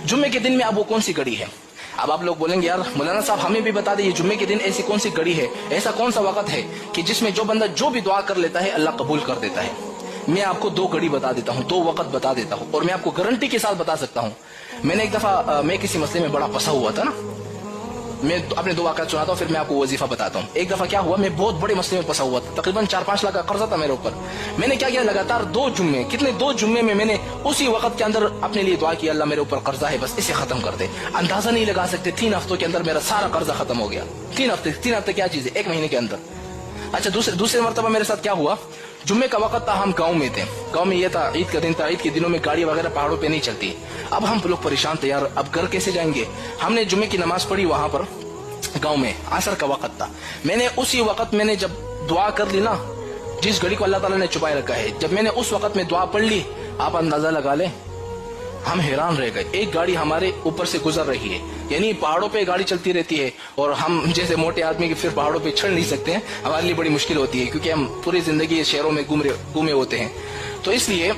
जुम्मे के दिन में अब वो कौन सी घड़ी है? अब आप लोग बोलेंगे यार मौलाना साहब हमें भी बता दीजिए, जुम्मे के दिन ऐसी कौन सी घड़ी है, ऐसा कौन सा वक्त है कि जिसमें जो बंदा जो भी दुआ कर लेता है अल्लाह कबूल कर देता है। मैं आपको 2 घड़ी बता देता हूँ, 2 वक्त बता देता हूँ, और मैं आपको गारंटी के साथ बता सकता हूँ। मैंने एक दफा मैं किसी मसले में बड़ा फंसा हुआ था ना, मैं अपने 2 वाक़यात सुनाता हूँ, फिर मैं आपको वजीफा बताता हूँ। एक दफा क्या हुआ, मैं बहुत बड़े मसले में फंसा हुआ था, तकरीबन 4-5 लाख का कर्जा था मेरे ऊपर। मैंने क्या किया, लगातार 2 जुम्मे में मैंने उसी वक्त के अंदर अपने लिए दुआ की, अल्लाह मेरे ऊपर कर्जा है, बस इसे खत्म कर दे। अंदाजा नहीं लगा सकते, 3 हफ्तों के अंदर मेरा सारा कर्जा खत्म हो गया। 3 हफ्ते क्या चीज है, 1 महीने के अंदर। अच्छा, दूसरे मरतबा मेरे साथ क्या हुआ, जुम्मे का वक्त था, हम गांव में थे। गांव में ये था, ईद का दिन था, ईद के दिनों में गाड़ी वगैरह पहाड़ों पे नहीं चलती। अब हम लोग परेशान थे यार, अब घर कैसे जाएंगे। हमने जुम्मे की नमाज पढ़ी वहां पर गांव में, असर का वक्त था। मैंने उसी वक्त मैंने जब दुआ कर ली ना, जिस घड़ी को अल्लाह ताला ने छुपाए रखा है, जब मैंने उस वक्त में दुआ पढ़ ली, आप अंदाजा लगा ले, हम हैरान रह गए। एक गाड़ी हमारे ऊपर से गुजर रही है, यानी पहाड़ों पे गाड़ी चलती रहती है, और हम जैसे मोटे आदमी के फिर पहाड़ों पे चढ़ नहीं सकते हैं, हमारे लिए बड़ी मुश्किल होती है, क्योंकि हम पूरी जिंदगी शहरों में घूमे होते हैं। तो इसलिए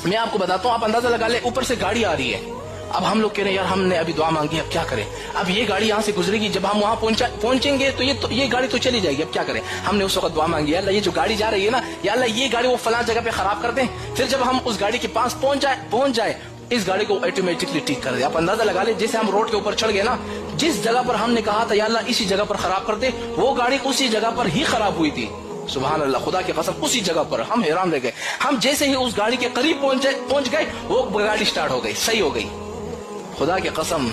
मैं आपको बताता हूँ, आप अंदाजा लगा ले, ऊपर से गाड़ी आ रही है। अब हम लोग कह रहे हैं यार हमने अभी दुआ मांगी, अब क्या करें। अब ये गाड़ी यहाँ से गुजरेगी, जब हम वहां पहुंचेंगे तो ये गाड़ी तो चली जाएगी, अब क्या करें। हमने उस वक्त दुआ मांगी, यार ये जो गाड़ी जा रही है ना, या अल्लाह ये गाड़ी वो फलां जगह पे खराब कर दें, फिर जब हम उस गाड़ी के पास पहुंच जाए इस गाड़ी को ऑटोमेटिकली ठीक कर दे। आप अंदाजा लगा ले, जैसे हम रोड के ऊपर चढ़ गए ना, जिस जगह पर हमने कहा था या अल्लाह इसी जगह पर खराब कर दे, वो गाड़ी उसी जगह पर ही खराब हुई थी। सुभान अल्लाह, खुदा की कसम उसी जगह पर। हम हैरान रह गए। हम जैसे ही उस गाड़ी के करीब पहुंच गए, वो गाड़ी स्टार्ट हो गई, सही हो गई, खुदा की कसम।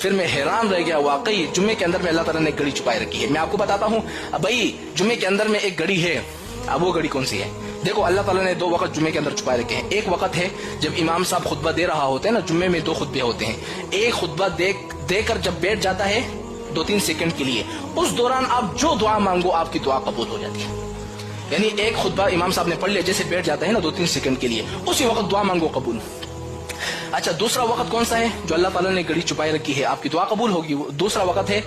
फिर मैं हैरान रह गया, वाकई जुम्मे के अंदर में अल्लाह ताला ने घड़ी छुपाई रखी है। मैं आपको बताता हूँ भाई, जुम्मे के अंदर में एक घड़ी है। अब वो घड़ी कौन सी है, देखो अल्लाह ताला ने 2 वक्त जुम्मे के अंदर छुपाए रखे हैं। एक वक्त है जब इमाम साहब खुतबा दे रहा होता है ना, जुम्मे में 2 खुतबे होते हैं। एक खुतबा देकर जब बैठ जाता है 2-3 सेकंड के लिए, उस दौरान आप जो दुआ मांगो आपकी दुआ कबूल हो जाती है। यानी एक खुतबा इमाम साहब ने पढ़ लिया, जैसे बैठ जाता है ना 2-3 सेकंड के लिए, उसी वक्त दुआ मांगो कबूल। अच्छा, दूसरा वक्त कौन सा है जो अल्लाह ताला ने घड़ी छुपाई रखी है, आपकी दुआ कबूल होगी। दूसरा वक्त है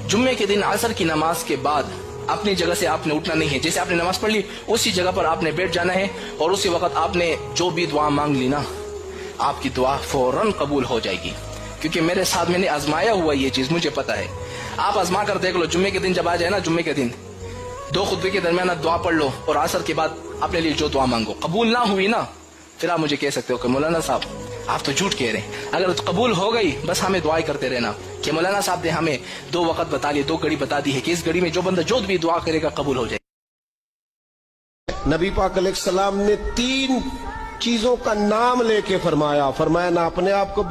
जुम्मे के दिन असर की नमाज के बाद अपनी जगह से आपने उठना नहीं है। जैसे आपने नमाज पढ़ ली, उसी जगह पर आपने बैठ जाना है, और उसी वक्त आपने जो भी दुआ मांग ली ना, आपकी दुआ फौरन कबूल हो जाएगी। क्योंकि मेरे साथ मैंने आजमाया हुआ ये चीज, मुझे पता है। आप आजमा कर देख लो, जुम्मे के दिन जब आ जाए ना, जुम्मे के दिन 2 खुतबे के दरमियान दुआ पढ़ लो, और असर के बाद अपने लिए जो दुआ मांगो, कबूल ना हुई ना, फिर आप मुझे कह सकते हो कि मौलाना साहब आप तो झूठ कह रहे हैं। अगर कबूल हो गई, बस हमें दुआएं करते रहना कि मौलाना साहब ने हमें 2 वक्त बता लिए, 2 घड़ी बता दी है कि इस घड़ी में जो बंदा जो भी दुआ करेगा कबूल हो जाए। नबी पाक अलैहिस्सलाम ने 3 चीजों का नाम लेके फरमाया ना अपने आप को